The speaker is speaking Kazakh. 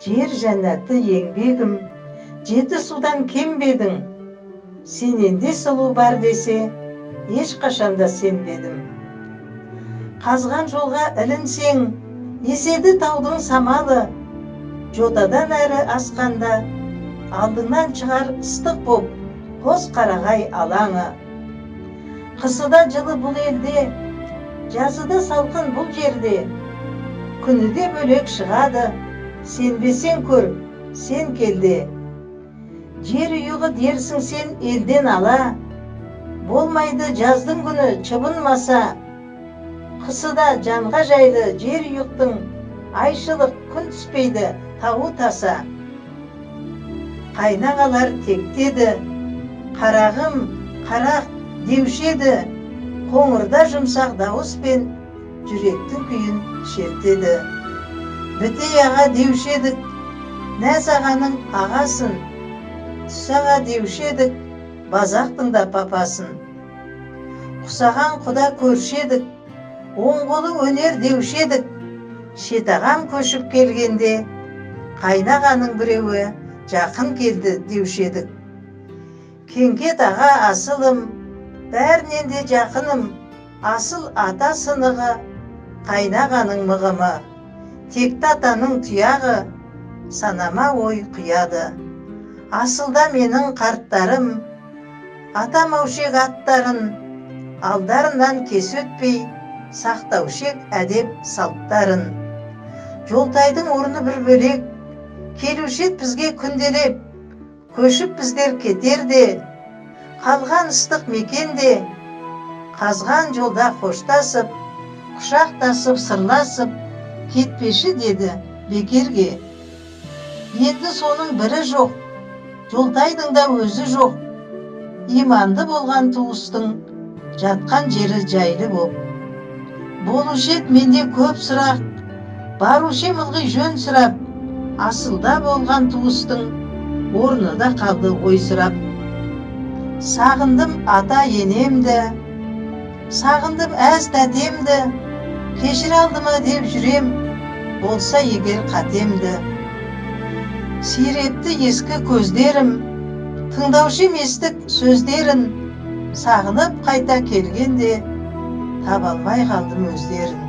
Жер жәннаты еңбегім, жеті судан кембедің. Сененде сұлу бар десе, ешқашанда сенбедім. Қазған жолға ілінсең, еседі таудың самалы, жотадан әрі асқанда, алдыңнан шығар ыстық боп, қос қарағай алаңы. Қысыда жылы бұл елде, жазыда салқын бұл жерде, күніде бөлек шығады, сенбесең көр, сен келде. Жер үйіғы дерсің сен елден ала, болмайды жаздың күні чыбынмаса. Қысыда жанға жайлы жер үйіқтің, айшылық күн түспейді тауы таса. Қайнағалар тектеді, қарағым, қарақ деушеді, қоңырда жұмсақ дауыспен жүректің күйін шертеді. Бітей аға деушедік, нәз ағаның ағасын, түс аға деушедік, базақтың да папасын. Құсаған құда көршедік, оң қолы өнер деушедік, шет ағам көшіп келгенде, қайнағаның біреуі жақын келді деушедік. Кеңкет аға асылым, бәрінен де жақыным, асыл ата сынығы, қайнағаның мығымы. Текті атаның тұяғы, санама ой құяды. Асылда менің қарттарым, атамаушек аттарын, алдарынан кес өтпей, сақтаушек әдеп салттарын. Жолтайдың орны бір бөлек, келушет бізге күнделеп, көшіп біздер кетерде, қалған ыстық мекенде, қазған жолда қоштасып, құшақтасып сырласып, кетпеші деді бекерге. Енді соның бірі жоқ, жолтайдың да өзі жоқ, иманды болған туыстың жатқан жері жайлы боп. Болушет менде көп сұрақ, баруше ылғи жөн сұрап, асылда болған туыстың орны да қалды ойсырап. Сағындым ата енемді, сағындым әз тәтемді, кешір алдыма деп жүрем, болса егер қатемді. Сирепті ескі көздерім, тыңдаушы еместік сөздерін, сағынып қайта келгенде, таба алмай қалдым өздерін.